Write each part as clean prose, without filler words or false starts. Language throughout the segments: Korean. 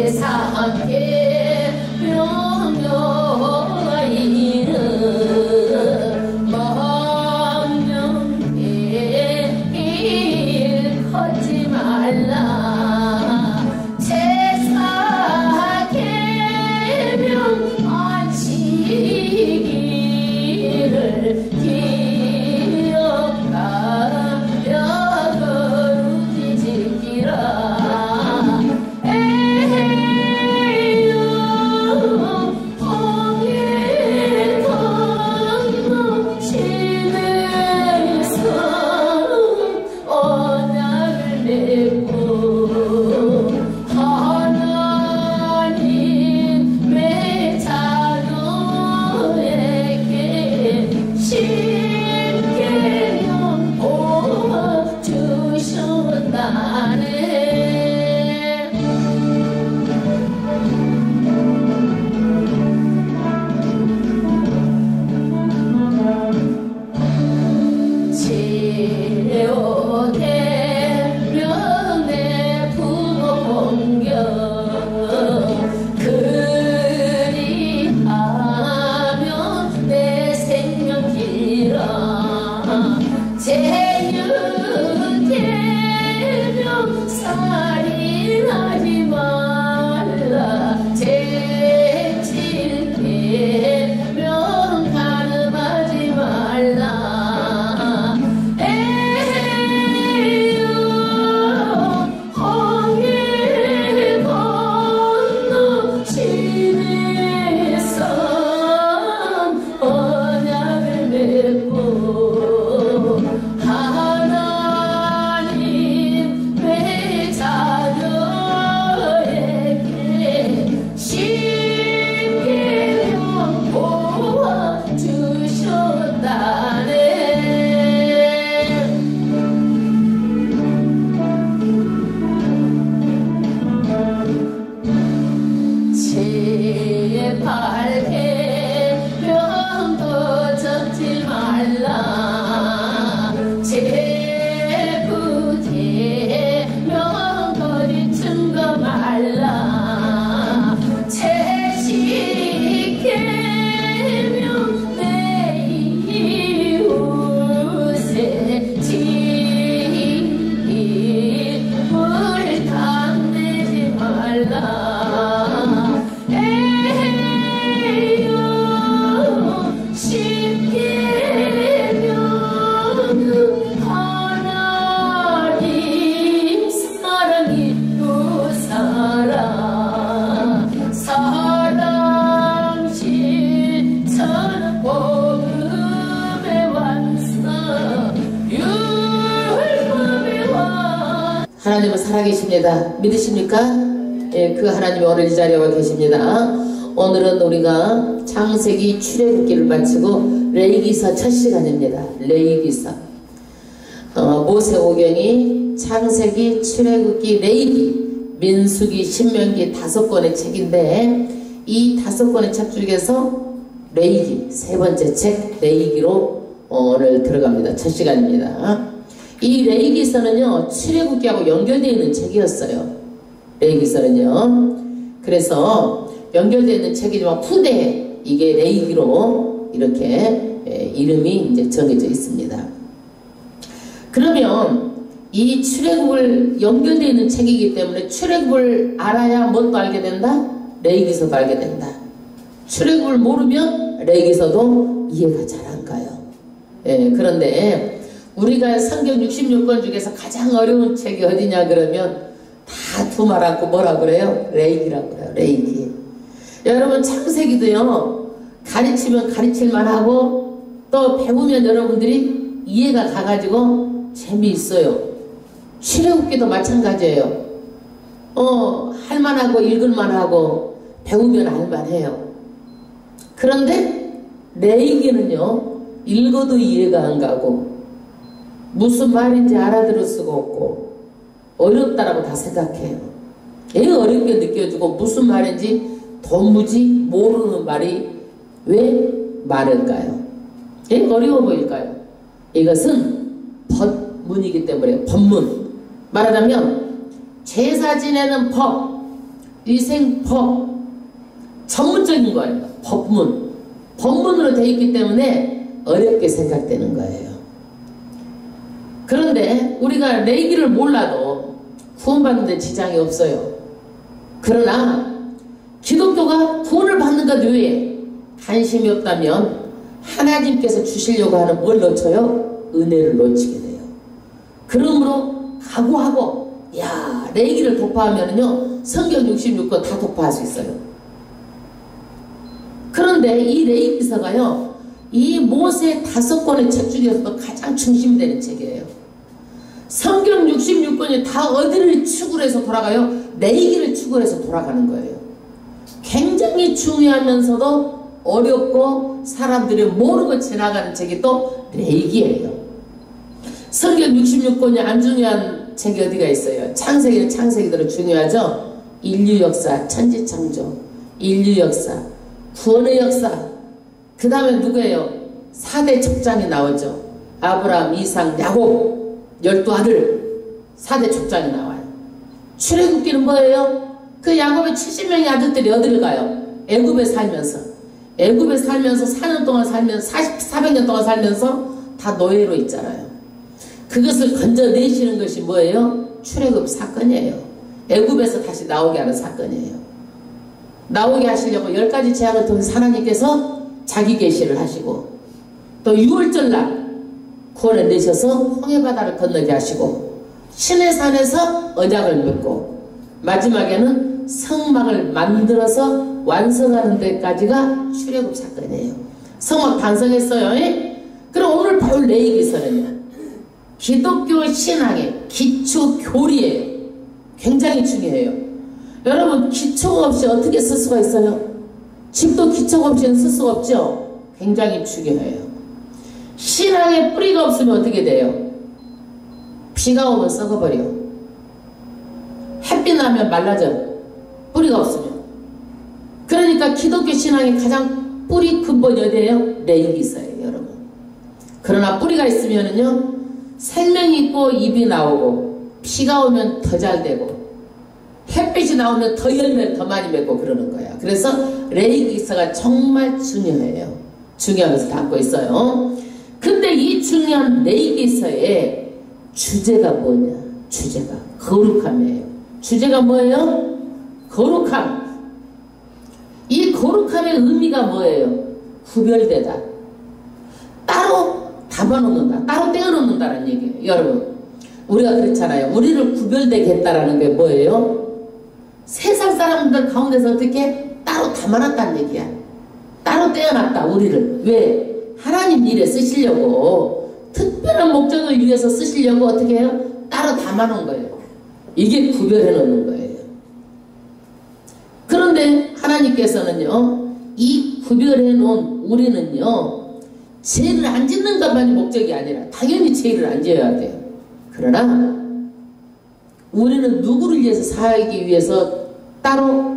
세상에 명령이는 망령의 일 걷지 말라. 제사계 명안식일을 기억하여 거룩히 지키라. 하나님은 살아계십니다. 믿으십니까? 예, 그 하나님이 오늘 이 자리에 와 계십니다. 오늘은 우리가 창세기 출애굽기를 마치고 레위기서 첫 시간입니다. 레위기서. 모세오경이 창세기, 출애굽기, 레위기, 민수기, 신명기 5권의 책인데 이 5권의 책 중에서 레위기, 세 번째 책 레위기로 오늘 들어갑니다. 첫 시간입니다. 이 레위기서는요 출애굽기하고 연결되어 있는 책이었어요. 레위기서는요. 그래서 연결되어 있는 책이지만 후대에 이게 레위기로 이렇게 이름이 이제 정해져 있습니다. 그러면 이 출애굽을 연결되어 있는 책이기 때문에 출애굽을 알아야 뭣도 알게 된다? 레위기서도 알게 된다. 출애굽을 모르면 레위기서도 이해가 잘 안 가요. 예, 그런데 우리가 성경 66권 중에서 가장 어려운 책이 어디냐 그러면 다 두말하고 뭐라 그래요? 레위기라고 그래요. 레위기. 여러분 창세기도요 가르치면 가르칠만 하고 또 배우면 여러분들이 이해가 가가지고 재미있어요. 출애굽기도 마찬가지예요. 할만하고 읽을만하고 배우면 알만해요. 그런데 레위기는요 읽어도 이해가 안 가고 무슨 말인지 알아들을 수가 없고 어렵다라고 다 생각해요. 애 어렵게 느껴지고 무슨 말인지 도무지 모르는 말이 왜 많을까요? 애 어려워 보일까요? 이것은 법문이기 때문에 법문. 말하자면 제사 지내는 법, 위생법 전문적인 거예요. 법문으로 되어 있기 때문에 어렵게 생각되는 거예요. 그런데 우리가 레이기를 몰라도 구원받는 데 지장이 없어요. 그러나 기독교가 구원을 받는 것 외에 관심이 없다면 하나님께서 주시려고 하는 뭘 놓쳐요? 은혜를 놓치게 돼요. 그러므로 각오하고 레이기를 도파하면요 성경 66권 다 도파할 수 있어요. 그런데 이 레이기서가요 이 모세 5권의 책 중에서도 가장 중심이 되는 책이에요. 성경 66권이 다 어디를 축으로 해서 돌아가요? 레이기를 축으로 해서 돌아가는 거예요. 굉장히 중요하면서도 어렵고 사람들이 모르고 지나가는 책이 또 레이기예요. 성경 66권이 안 중요한 책이 어디가 있어요? 창세기는 창세기대로 중요하죠. 인류 역사, 천지창조, 인류 역사, 구원의 역사. 그 다음에 누구예요? 4대 족장이 나오죠. 아브라함, 이삭, 야곱 12아들 4대 족장이 나와요. 출애굽기는 뭐예요? 그 야곱의 70명의 아들들이 어디를 가요? 애굽에 살면서 4년 동안 살면서 400년 동안 살면서 다 노예로 있잖아요. 그것을 건져내시는 것이 뭐예요? 출애굽 사건이에요. 애굽에서 다시 나오게 하는 사건이에요. 나오게 하시려고 10가지 제약을 통해서 하나님께서 자기 계시를 하시고 또 6월절 날 구원을 내셔서 홍해바다를 건너게 하시고 시내산에서 언약을 맺고 마지막에는 성막을 만들어서 완성하는 데까지가 출애굽 사건이에요. 성막 완성했어요. 그럼 오늘 바울 레이기서는요 기독교 신앙의 기초 교리예요. 굉장히 중요해요. 여러분 기초가 없이 어떻게 쓸 수가 있어요? 집도 기초가 없이는 쓸 수가 없죠. 굉장히 중요해요. 신앙의 뿌리가 없으면 어떻게 돼요? 비가 오면 썩어버려. 햇빛 나면 말라져. 뿌리가 없으면. 그러니까 기독교 신앙의 가장 뿌리 근본이 어디예요? 레이기서예요, 여러분. 그러나 뿌리가 있으면은요 생명이 있고 잎이 나오고 비가 오면 더 잘 되고 햇빛이 나오면 더 열매를 더 많이 맺고 그러는 거야. 그래서 레이기서가 정말 중요해요. 중요한 것을 담고 있어요. 근데 이 중요한 레이기서의 주제가 뭐냐? 주제가 거룩함이에요. 주제가 뭐예요? 거룩함. 이 거룩함의 의미가 뭐예요? 구별되다. 따로 담아놓는다. 따로 떼어놓는다는 얘기예요. 여러분 우리가 그렇잖아요. 우리를 구별되게 했다라는 게 뭐예요? 세상 사람들 가운데서 어떻게 따로 담아놨다는 얘기야. 따로 떼어놨다 우리를. 왜? 하나님 일에 쓰시려고 특별한 목적을 위해서 쓰시려고 어떻게 해요? 따로 담아놓은 거예요. 이게 구별해 놓는 거예요. 그런데 하나님께서는요 이 구별해 놓은 우리는요 죄를 안 짓는 것만이 목적이 아니라 당연히 죄를 안 지어야 돼요. 그러나 우리는 누구를 위해서 살기 위해서 따로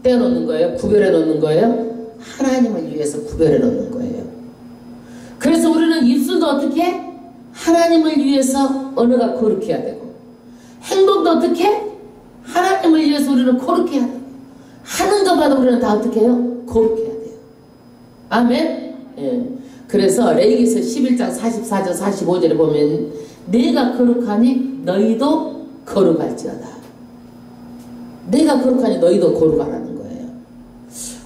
떼어놓는 거예요? 구별해 놓는 거예요? 하나님을 위해서 구별해 놓는 거예요. 그래서 우리는 입술도 어떻게? 하나님을 위해서 언어가 거룩해야 되고 행동도 어떻게? 하나님을 위해서 우리는 거룩해야 돼요. 하는 것마다 우리는 다 어떻게 해요? 거룩해야 돼요. 아멘? 예. 그래서 레위기서 11장 44절 45절에 보면 내가 거룩하니 너희도 거룩할지어다. 내가 거룩하니 너희도 거룩하라는 거예요.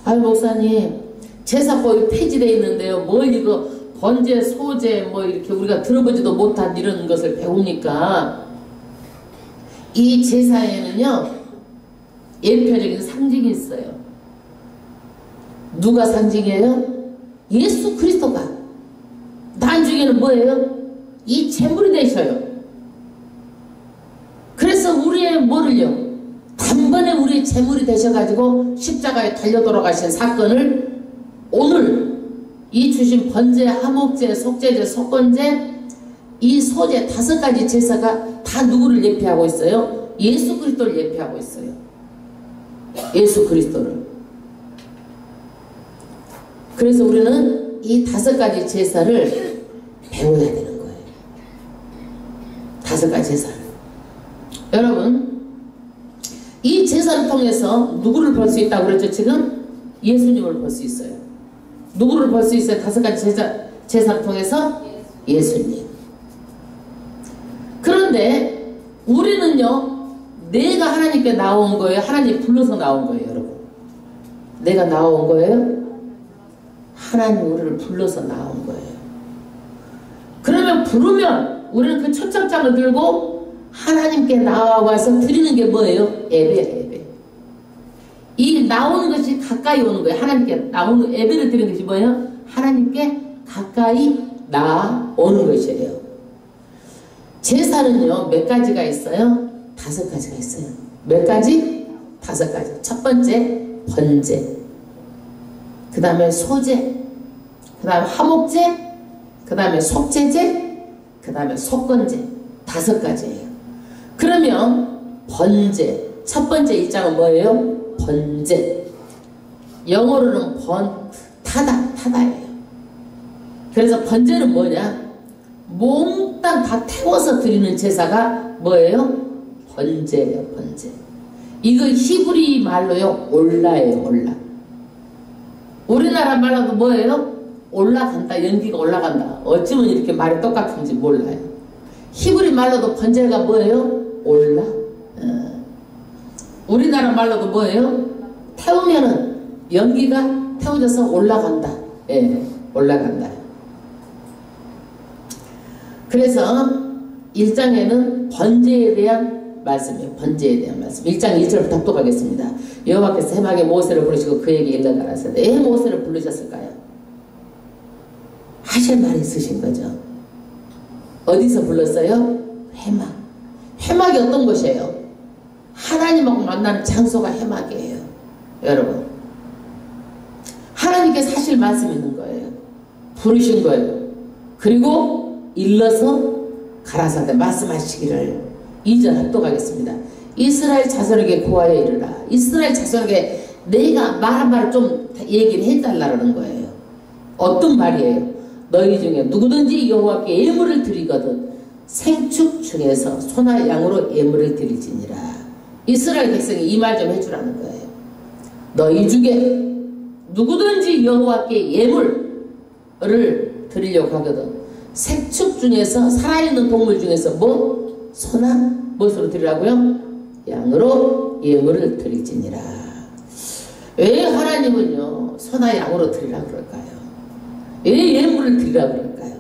아유 목사님 제사법이 폐지되어 있는데요 뭘 이거 번제 소제 뭐 이렇게 우리가 들어보지도 못한 이런 것을 배웁니까? 이 제사에는요 예표적인 상징이 있어요. 누가 상징이에요? 예수 그리스도가. 나중에는 뭐예요? 이 제물이 되셔요. 그래서 우리의 뭐를요? 단번에 우리의 제물이 되셔가지고 십자가에 달려 돌아가신 사건을 오늘 이 주신 번제, 화목제, 속제제, 속건제 이 소제 5가지 제사가 다 누구를 예표하고 있어요? 예수 그리스도를 예표하고 있어요. 예수 그리스도를. 그래서 우리는 이 5가지 제사를 배워야 되는 거예요. 5가지 제사를. 여러분 이 제사를 통해서 누구를 볼 수 있다고 그랬죠? 지금 예수님을 볼 수 있어요. 누구를 볼 수 있어요? 5가지 제사를 통해서 예수님. 그런데 우리는요, 내가 하나님께 나온 거예요? 하나님 불러서 나온 거예요, 여러분? 내가 나온 거예요? 하나님 우리를 불러서 나온 거예요. 그러면 부르면 우리는 그 초청장을 들고 하나님께 나와서 드리는 게 뭐예요? 예배예요, 예배. 이 나오는 것이 가까이 오는 거예요. 하나님께 나오는 예배를 드리는 것이 뭐예요? 하나님께 가까이 나오는 것이에요. 제사는요, 몇 가지가 있어요? 5가지가 있어요. 몇 가지? 5가지. 첫 번째, 번제. 그 다음에 소제. 그 다음에 화목제. 그 다음에 속제제. 그 다음에 속건제. 5가지예요. 그러면 번제. 첫 번째 입장은 뭐예요? 번제. 영어로는 타다예요. 그래서 번제는 뭐냐? 몽땅 다 태워서 드리는 제사가 뭐예요? 번제예요, 번제. 이거 히브리 말로요, 올라예요, 올라. 우리나라 말로도 뭐예요? 올라간다, 연기가 올라간다. 어쩌면 이렇게 말이 똑같은지 몰라요. 히브리 말로도 번제가 뭐예요? 올라. 우리나라 말로도 뭐예요? 태우면은 연기가 태워져서 올라간다. 예, 올라간다. 그래서 1장에는 번제에 대한 말씀이에요. 번제에 대한 말씀. 1장 1절부터 합독하겠습니다. 여호와께서 해막에 모세를 부르시고 그에게 일러가라사대. 왜 모세를 부르셨을까요? 하실 말이 있으신 거죠. 어디서 불렀어요? 해막. 해막이 어떤 곳이에요? 하나님하고 만나는 장소가 해막이에요. 여러분, 하나님께서 하실 말씀이 있는 거예요. 부르신 거예요. 그리고 일러서 가라사대 말씀하시기를 2절 합독하겠습니다. 이스라엘 자손에게 고하여 이르라. 이스라엘 자손에게 내가 말한 말을 좀 얘기를 해달라는 거예요. 어떤 말이에요? 너희 중에 누구든지 여호와께 예물을 드리거든 생축 중에서 소나 양으로 예물을 드릴지니라. 이스라엘 백성이 이 말 좀 해주라는 거예요. 너희 중에 누구든지 여호와께 예물을 드리려고 하거든 생축 중에서 살아있는 동물 중에서 뭐? 소나 무엇으로 드리라고요? 양으로 예물을 드릴지니라. 왜 하나님은요 소나 양으로 드리라고 그럴까요? 왜 예물을 드리라고 그럴까요?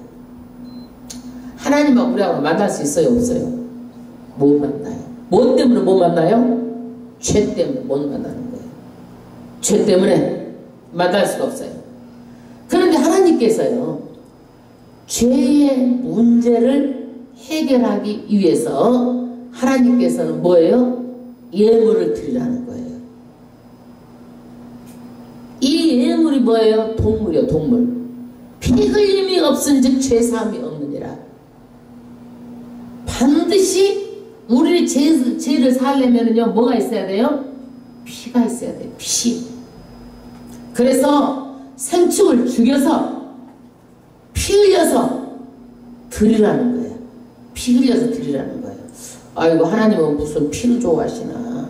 하나님하고 우리하고 만날 수 있어요, 없어요? 못 만나요. 뭐 때문에 못 만나요? 죄 때문에 못 만나는 거예요. 죄 때문에 만날 수가 없어요. 그런데 하나님께서요 죄의 문제를 해결하기 위해서 하나님께서는 뭐예요? 예물을 드리라는 거예요. 이 예물이 뭐예요? 동물이요, 동물. 피 흘림이 없은즉 죄사함이 없느니라. 반드시 우리 죄를 살려면은요 뭐가 있어야 돼요? 피가 있어야 돼요. 피. 그래서 생축을 죽여서 피 흘려서 드리라는 거예요. 피 흘려서 드리라는 거예요. 아이고 하나님은 무슨 피를 좋아하시나,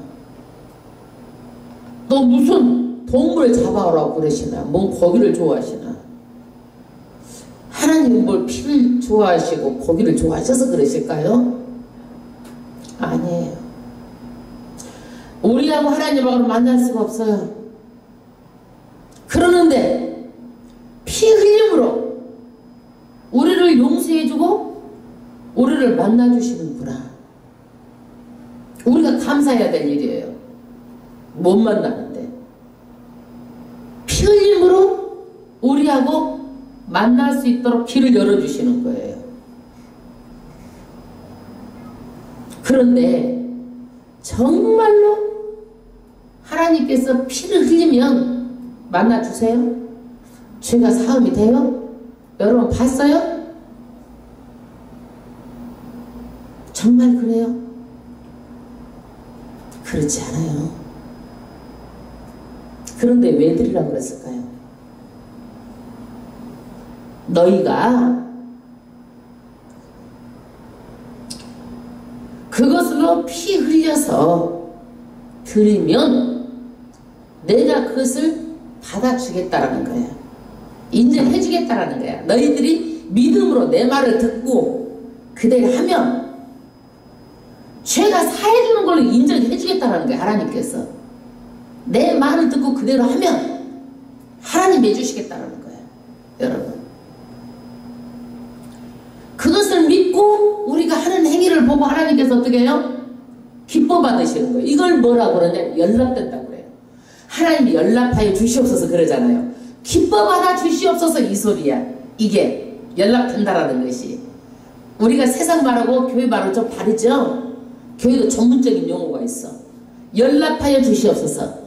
또 무슨 동물을 잡아오라고 그러시나, 뭔 고기를 좋아하시나. 하나님은 뭘 피를 좋아하시고 고기를 좋아하셔서 그러실까요? 아니에요. 우리하고 하나님하고 만날 수가 없어요. 그러는데 피 흘림으로 우리를 용서해주고 우리를 만나주시는구나. 우리가 감사해야 될 일이에요. 못 만나는데 피 흘림으로 우리하고 만날 수 있도록 길을 열어주시는 거예요. 그런데 정말로 하나님께서 피를 흘리면 만나주세요? 죄가 사함이 돼요? 여러분 봤어요? 정말 그래요? 그렇지 않아요. 그런데 왜 드리라고 그랬을까요? 너희가 그것으로 피 흘려서 드리면 내가 그것을 받아주겠다라는 거야. 인정해주겠다라는 거야. 너희들이 믿음으로 내 말을 듣고 그대로 하면 죄가 사해주는 걸로 인정해주겠다라는 거야. 하나님께서 내 말을 듣고 그대로 하면 하나님 해주시겠다라는 거야. 여러분, 그것을 믿고 우리가 하는 행위를 보고 하나님께서 어떻게 해요? 기뻐 받으시는 거예요. 이걸 뭐라고 그러냐? 연락된다고 그래요. 하나님이 연락하여 주시옵소서 그러잖아요. 기뻐 받아 주시옵소서 이 소리야. 이게 연락된다라는 것이. 우리가 세상 말하고 교회 말하고 좀 다르죠? 교회도 전문적인 용어가 있어. 연락하여 주시옵소서,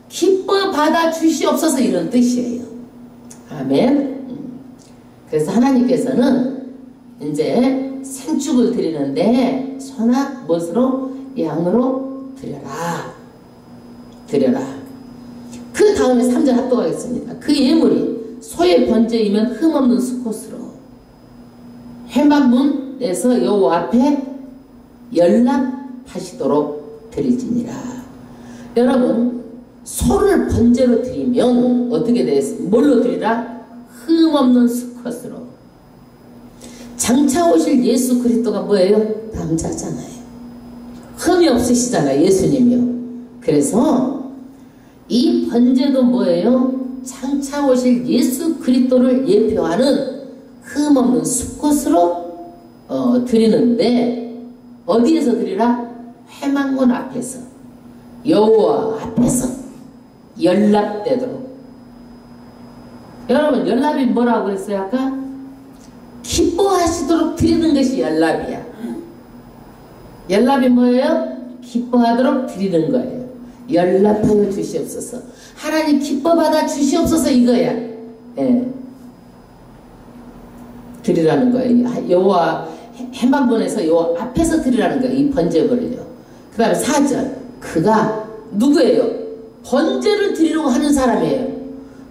기뻐 받아 주시옵소서, 이런 뜻이에요. 아멘. 그래서 하나님께서는 이제 생축을 드리는데 소나 못으로 양으로 드려라. 그 다음에 3절 합독하겠습니다. 그 예물이 소의 번제이면 흠없는 수컷으로 회막문에서 여호와 앞에 연락하시도록 드릴지니라. 여러분, 소를 번제로 드리면 어떻게 되겠어요? 뭘로 드리라? 흠없는 수컷으로. 장차 오실 예수 그리스도가 뭐예요? 남자잖아요. 흠이 없으시잖아요. 예수님이요. 그래서 이 번제도 뭐예요? 장차 오실 예수 그리스도를 예표하는 흠없는 수컷으로 드리는데 어디에서 드리라? 회막문 앞에서, 여호와 앞에서 연락되도록. 여러분, 연락이 뭐라고 그랬어요 아까? 기뻐하시도록 드리는 것이 연락이야. 연락이 뭐예요? 기뻐하도록 드리는 거예요. 연락하여 주시옵소서. 하나님 기뻐 받아 주시옵소서, 이거야. 예. 드리라는 거예요. 여호와 회막문에서 여호와 앞에서 드리라는 거예요. 이 번제물을요. 그 다음에 4절. 그가 누구예요? 번제를 드리려고 하는 사람이에요.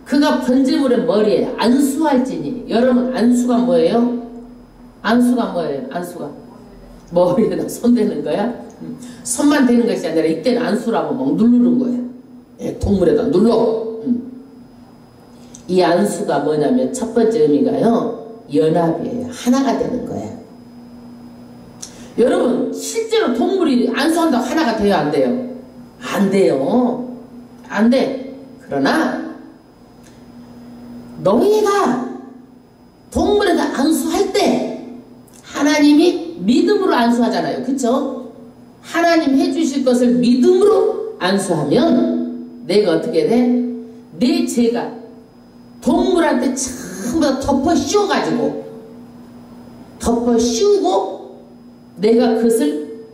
그가 번제물의 머리에 안수할지니. 여러분, 안수가 뭐예요? 안수가 뭐예요? 안수가 머리에다 손 대는 거야? 손만 대는 것이 아니라 이때는 안수라고 막 누르는 거야. 예, 동물에다 눌러. 이 안수가 뭐냐면 첫 번째 의미가요, 연합이에요. 하나가 되는 거야. 여러분, 실제로 동물이 안수한다고 하나가 돼요, 안 돼요? 안 돼요. 안 돼. 그러나 너희가 동물에다 안수할 때 하나님이 믿음으로 안수하잖아요. 그쵸? 하나님 해주실 것을 믿음으로 안수하면 내가 어떻게 돼? 내 죄가 동물한테 전부 다 덮어 씌우고 내가 그것을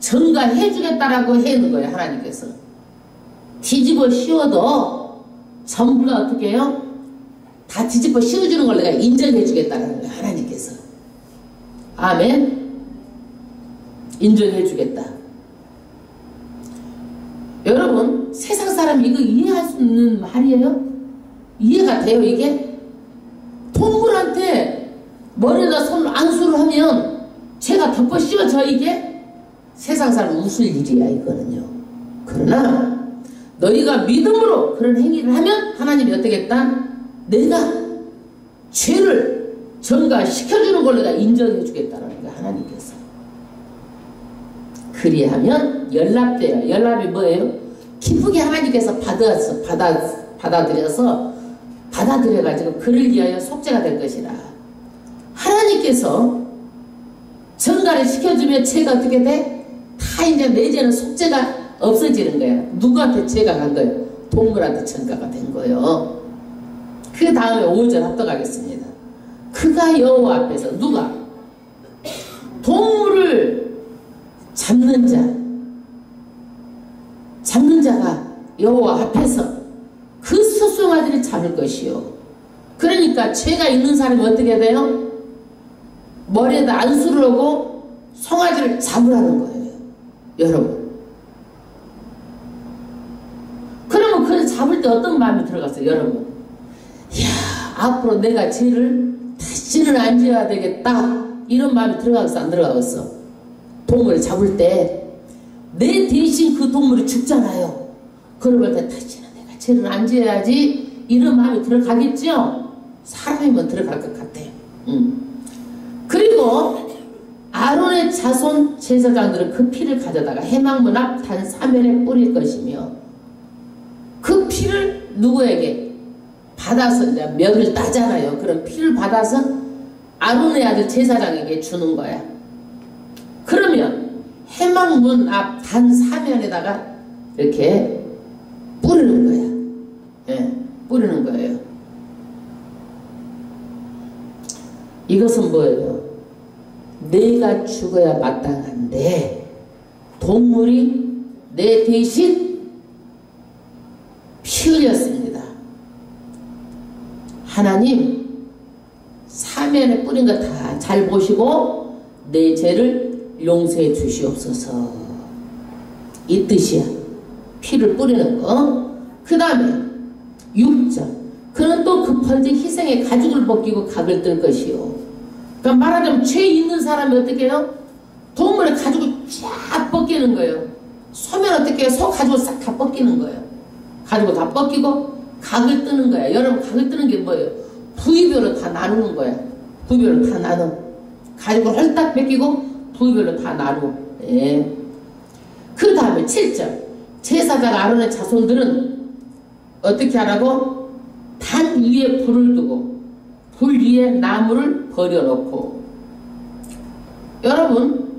전가해 주겠다라고 해는 거예요. 하나님께서 뒤집어 씌워도 전부 다 어떻게 해요? 다 뒤집어 씌워주는 걸 내가 인정해 주겠다는 거예요. 하나님께서. 아멘. 인정해 주겠다. 여러분, 세상 사람이 이거 이해할 수 있는 말이에요? 이해가 돼요, 이게? 동물한테 머리에다 손을 안수를 하면 죄가 덮어 씌워져, 이게? 세상 사람 웃을 일이야, 이거는요. 그러나 너희가 믿음으로 그런 행위를 하면 하나님이 어떻게 했다? 내가 죄를 전가시켜주는 걸로 내가 인정해 주겠다는 거야, 하나님께서. 그리하면 연락돼요. 연락이 뭐예요? 기쁘게 하나님께서 받아들여가지고 그를 위하여 속죄가 될 것이라. 하나님께서 전가를 시켜주면 죄가 어떻게 돼? 다 이제 내 죄는 속죄가 없어지는 거야. 누구한테 죄가 간 거예요? 동물한테 전가가 된 거예요. 그 다음에 5절 합독하겠습니다. 그가 여호와 앞에서, 누가? 동물을 잡는 자가 여호와 앞에서 그 소송아지를 잡을 것이요. 그러니까 죄가 있는 사람이 어떻게 돼요? 머리에다 안수를 하고 송아지를 잡으라는 거예요. 여러분, 그러면 그를 잡을 때 어떤 마음이 들어갔어요? 여러분, 이야, 앞으로 내가 죄를 다시는 안 지어야 되겠다, 이런 마음이 들어가겠어, 안 들어가겠어? 동물을 잡을 때 내 대신 그 동물이 죽잖아요. 그러면 다시는 내가 죄를 안 지어야지 이런 마음이 들어가겠죠. 사람이면 들어갈 것 같아요. 그리고 아론의 자손 제사장들은 그 피를 가져다가 회막문 앞 단 3면에 뿌릴 것이며 그 피를 누구에게 받아서 이제 멸을 따잖아요. 그런 피를 받아서 아론의 아들 제사장에게 주는 거야. 그러면 회막문 앞 단 3면에다가 이렇게 뿌리는 거야. 예, 뿌리는 거예요. 이것은 뭐예요? 내가 죽어야 마땅한데 동물이 내 대신 피 흘렸습니다. 하나님 사면에 뿌린 거 다 잘 보시고 내 죄를 용서해 주시옵소서. 이 뜻이야. 피를 뿌리는 거. 그 다음에 6절 그는 또 급한지 희생의 가죽을 벗기고 각을 뜰 것이요. 그러니까 말하자면 죄 있는 사람이 어떻게 해요? 동물의 가죽을 쫙 벗기는 거예요. 소면 어떻게 해요? 소 가죽을 싹 다 벗기는 거예요. 가죽을 다 벗기고 각을 뜨는 거야. 여러분 각을 뜨는 게 뭐예요? 부위별로 다 나누는 거야. 부위별로 다 나눠. 가죽을 헐딱 벗기고 부위별로 다 나누어. 예. 그 다음에 7절 제사장 아론의 자손들은 어떻게 하라고? 단 위에 불을 두고 불 위에 나무를 버려놓고. 여러분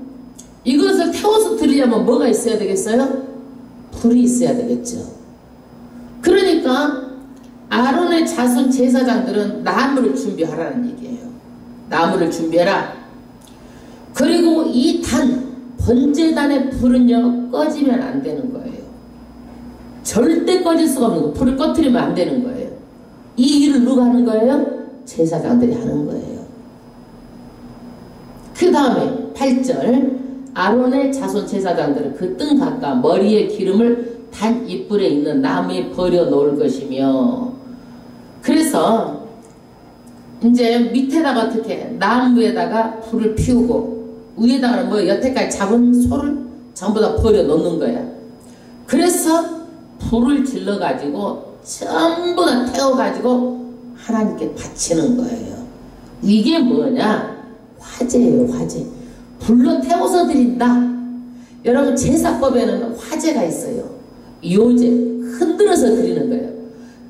이것을 태워서 드리려면 뭐가 있어야 되겠어요? 불이 있어야 되겠죠. 그러니까 아론의 자손 제사장들은 나무를 준비하라는 얘기예요. 나무를 준비해라. 그리고 이 번제단의 불은요 꺼지면 안 되는 거예요. 절대 꺼질 수가 없는 거. 불을 꺼뜨리면 안 되는 거예요. 이 일을 누가 하는 거예요? 제사장들이 하는 거예요. 그 다음에 8절 아론의 자손 제사장들은 그 등 가까 머리에 기름을 단 잎불에 있는 나무에 버려 놓을 것이며. 그래서 이제 밑에다가 어떻게 나무에다가 불을 피우고 위에다가는 뭐 여태까지 잡은 소를 전부 다 버려 놓는 거야. 그래서 불을 질러 가지고 전부 다 태워 가지고 하나님께 바치는 거예요. 이게 뭐냐? 화제예요. 화제. 불로 태워서 드린다. 여러분 제사법에는 화제가 있어요. 요제 흔들어서 드리는 거예요.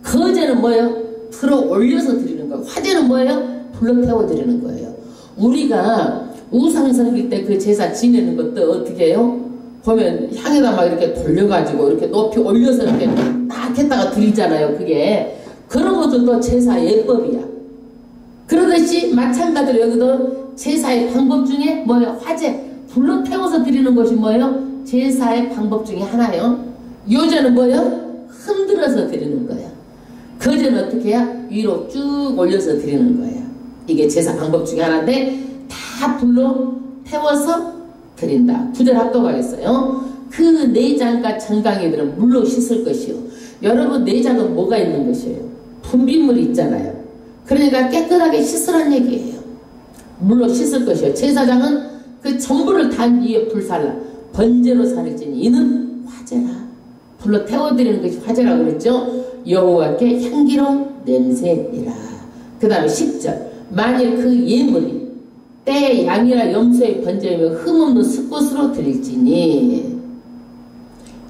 거제는 뭐예요? 들어 올려서 드리는 거예요. 화제는 뭐예요? 불로 태워 드리는 거예요. 우리가 우상 섬길 때 그 제사 지내는 것도 어떻게 해요? 보면 향에다 막 이렇게 돌려가지고 이렇게 높이 올려서 이렇게 딱 했다가 드리잖아요. 그게 그런 것들도 제사 예법이야. 그러듯이 마찬가지로 여기도 제사의 방법 중에 뭐예요? 화제 불로 태워서 드리는 것이 뭐예요? 제사의 방법 중에 하나예요. 요제는 뭐예요? 흔들어서 드리는 거야. 거제는 어떻게 해야? 위로 쭉 올려서 드리는 거야. 이게 제사 방법 중에 하나인데 다 불로 태워서 드린다. 9절 합독하겠어요. 그 내장과 정강이들은 물로 씻을 것이요. 여러분 내장은 뭐가 있는 것이에요? 분비물이 있잖아요. 그러니까 깨끗하게 씻으란 얘기예요. 물로 씻을 것이요. 제사장은 그 전부를 단 위에 불살라 번제로 살을지니 이는 화제라. 불로 태워드리는 것이 화제라고 그랬죠. 여호와께 향기로운 냄새니라. 그 다음에 10절 만일 그 예물이 때 양이나 염소의 번제이며 흠없는 수컷으로 드릴지니.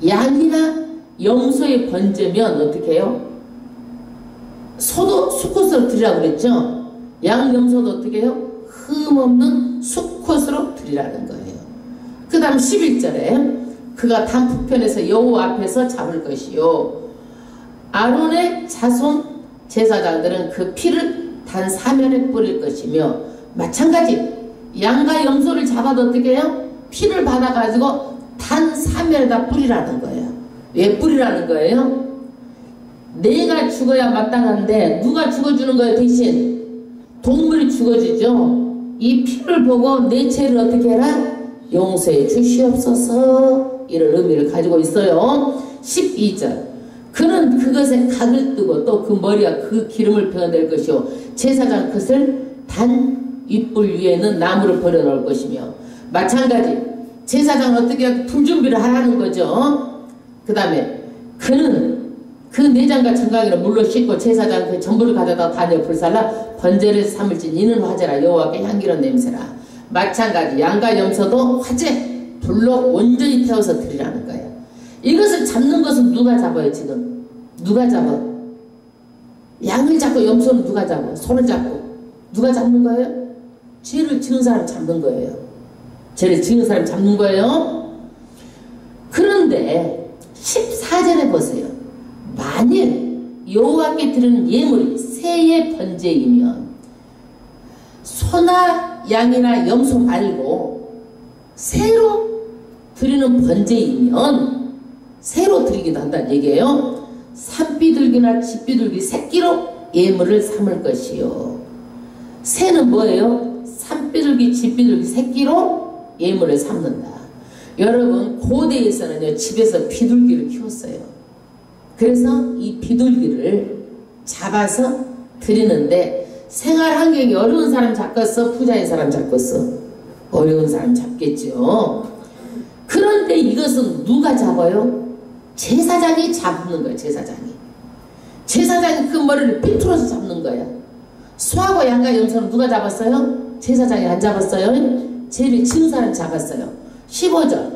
양이나 염소의 번제면 어떻게 해요? 소도 수컷으로 드리라고 그랬죠. 양, 염소도 어떻게 해요? 흠없는 수컷으로 드리라는 거예요. 그 다음 11절에 그가 단풍편에서 여호와 앞에서 잡을 것이요. 아론의 자손 제사장들은 그 피를 단 사면에 뿌릴 것이며. 마찬가지 양과 염소를 잡아도 어떻게 해요? 피를 받아가지고 단 사면에다 뿌리라는 거예요. 왜 뿌리라는 거예요? 내가 죽어야 마땅한데 누가 죽어주는 거예요? 대신 동물이 죽어주죠. 이 피를 보고 내 죄를 어떻게 해라? 용서해 주시옵소서. 이런 의미를 가지고 있어요. 12절 그는 그것에 각을 뜨고 또 그 머리와 그 기름을 베어낼 것이요. 제사장 그것을 단 윗불 위에는 나무를 버려놓을 것이며. 마찬가지 제사장은 어떻게 불 준비를 하라는 거죠. 그 다음에 그는 그 내장과 정강이를 물로 씻고 제사장 그 전부를 가져다 다녀 불살라 번제를 삼을지 이는 화제라 여호와께 향기로운 냄새라. 마찬가지 양과 염소도 화제 불로 온전히 태워서 드리라는 거예요. 이것을 잡는 것은 누가 잡아요? 지금 누가 잡아? 양을 잡고 염소는 누가 잡아? 손을 잡고 누가 잡는 거예요? 죄를 지은 사람 잡는 거예요. 죄를 지은 사람 잡는 거예요. 그런데 14절에 보세요. 만일 여호와께 드리는 예물이 새의 번제이면 소나 양이나 염소 말고 새로 드리는 번제이면 새로 드리기도 한다는 얘기예요. 산비둘기나 집비둘기 새끼로 예물을 삼을 것이요. 새는 뭐예요? 산비둘기 집비둘기 새끼로 예물을 삼는다. 여러분 고대에서는요 집에서 비둘기를 키웠어요. 그래서 이 비둘기를 잡아서 드리는데 생활 환경이 어려운 사람 잡겠어? 부자인 사람 잡겠어? 어려운 사람 잡겠죠. 그런데 이것은 누가 잡아요? 제사장이 잡는 거예요. 제사장이 그 머리를 삐뚤어서 잡는 거예요. 소하고 양과 염소는 누가 잡았어요? 제사장이 안 잡았어요. 죄를 지은 사람 잡았어요. 15절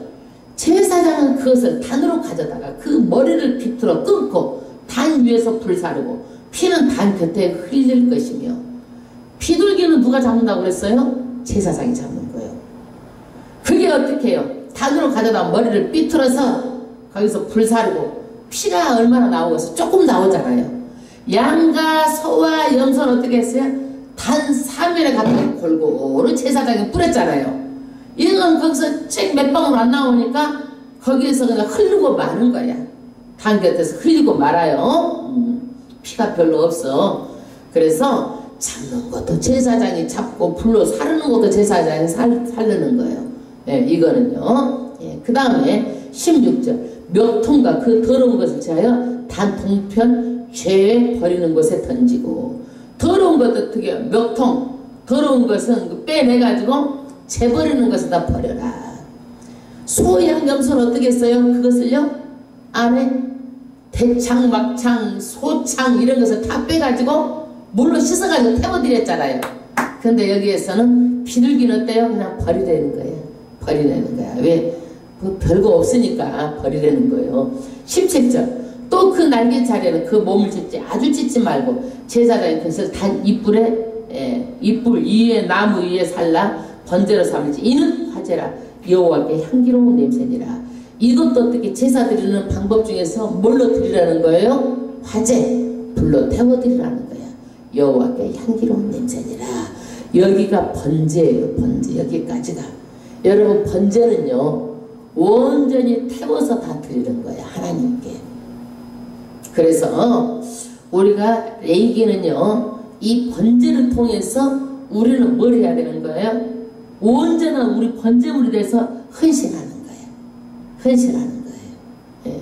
제사장은 그것을 단으로 가져다가 그 머리를 비틀어 끊고 단 위에서 불사르고 피는 단 곁에 흘릴 것이며. 비둘기는 누가 잡는다고 그랬어요? 제사장이 잡는 거예요. 그게 어떻게 해요? 단으로 가져다 머리를 비틀어서 거기서 불사르고 피가 얼마나 나오겠어? 조금 나오잖아요. 양과 소와 염소는 어떻게 했어요? 단 3일에 갖다 골고루 제사장이 뿌렸잖아요. 이건 거기서 책 몇 방울 안 나오니까 거기에서 그냥 흐르고 마는 거야. 단 곁에서 흘리고 말아요. 피가 별로 없어. 그래서 잡는 것도 제사장이 잡고 불로 사르는 것도 제사장이 살르는 거예요. 예, 이거는요. 예, 그 다음에 16절 멱통과 그 더러운 것을 제하여 단 동편 죄에 버리는 곳에 던지고. 더러운 것도 어떻게 해요? 멱통 더러운 것은 빼내가지고 재버리는 것을 다 버려라. 소양 염소는 어떻게 했어요? 그것을요 안에 대창 막창 소창 이런 것을 다 빼가지고 물로 씻어가지고 태워드렸잖아요. 근데 여기에서는 비둘기는 어때요? 그냥 버리라는 거예요. 버리라는 거야. 왜? 뭐 별거 없으니까 버리라는 거예요. 17절 또 그 날개 자리에는 그 몸을 찢지 아주 찢지 말고 제사장이 그것을 단 이뿔에 이뿔 위에 나무 위에 살라 번제로 삼을지 이는 화제라 여호와께 향기로운 냄새니라. 이것도 어떻게 제사 드리는 방법 중에서 뭘로 드리라는 거예요? 화제 불로 태워드리라는 거야. 여호와께 향기로운 냄새니라. 여기가 번제예요. 번제 여기까지가. 여러분 번제는요 온전히 태워서 다 드리는 거야 하나님께. 그래서 우리가 레위기는요 이 번제를 통해서 우리는 뭘 해야 되는 거예요? 온전한 우리 번제물이 돼서 헌신하는 거예요. 헌신하는 거예요. 예.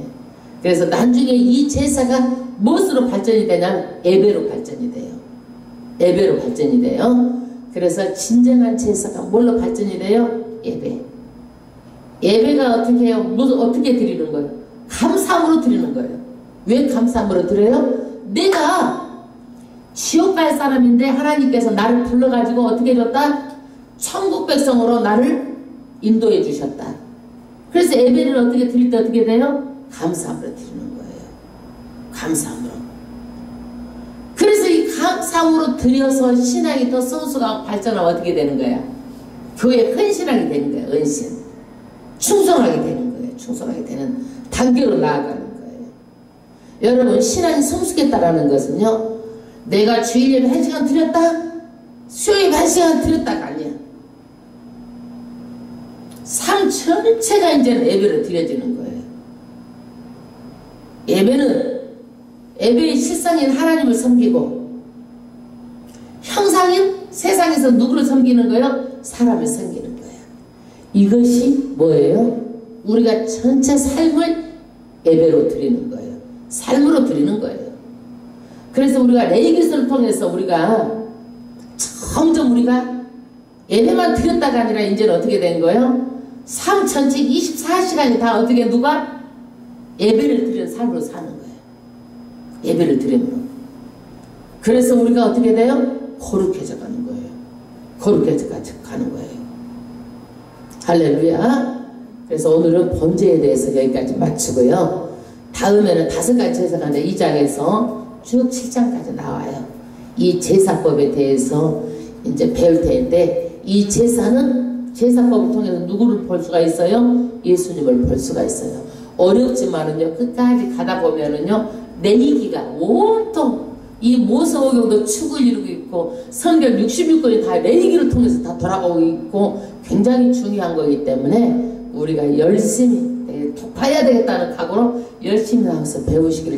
그래서 나중에 이 제사가 무엇으로 발전이 되냐면 예배로 발전이 돼요. 예배로 발전이 돼요. 그래서 진정한 제사가 뭘로 발전이 돼요? 예배. 예배가 어떻게 해요? 어떻게 드리는 거예요? 감사함으로 드리는 거예요. 왜 감사함으로 드려요? 내가 지옥 갈 사람인데 하나님께서 나를 불러가지고 어떻게 해줬다? 천국 백성으로 나를 인도해 주셨다. 그래서 예배를 어떻게 드릴 때 어떻게 돼요? 감사함으로 드리는 거예요. 감사함으로. 그래서 이 감사함으로 드려서 신앙이 더 성숙하고 발전하면 어떻게 되는 거야? 교회 큰 신앙이 되는 거예요. 은신. 충성하게 되는 거예요. 충성하게 되는 단계로 나아가는 거예요. 여러분 신앙이 성숙했다라는 것은요 내가 주일 예배 1시간 드렸다? 수요 예배 1시간 드렸다가 아니야. 삶 전체가 이제는 예배로 드려지는 거예요. 예배의 실상인 하나님을 섬기고 형상인 세상에서 누구를 섬기는 거예요? 사람을 섬기는 거예요. 이것이 뭐예요? 우리가 전체 삶을 예배로 드리는 거예요. 삶으로 드리는 거예요. 그래서 우리가 레위기서를 통해서 우리가 점점 우리가 예배만 드렸다가 아니라 이제는 어떻게 된 거예요? 3천직 24시간이 다 어떻게 누가? 예배를 드리는 삶으로 사는 거예요. 예배를 드림으로. 그래서 우리가 어떻게 돼요? 거룩해져 가는 거예요. 거룩해져 가는 거예요. 할렐루야. 그래서 오늘은 번제에 대해서 여기까지 마치고요. 다음에는 5가지 제사가 2장에서 쭉 7장까지 나와요. 이 제사법에 대해서 이제 배울 텐데, 이 제사법을 통해서 누구를 볼 수가 있어요? 예수님을 볼 수가 있어요. 어렵지만은요, 끝까지 가다 보면은요, 레위기가 온통 이 모세오경도 축을 이루고 있고, 성경 66권이 다 레위기를 통해서 다 돌아가고 있고, 굉장히 중요한 거기 때문에 우리가 열심히 봐야 되겠다는 각오로 열심히 하면서 배우시기를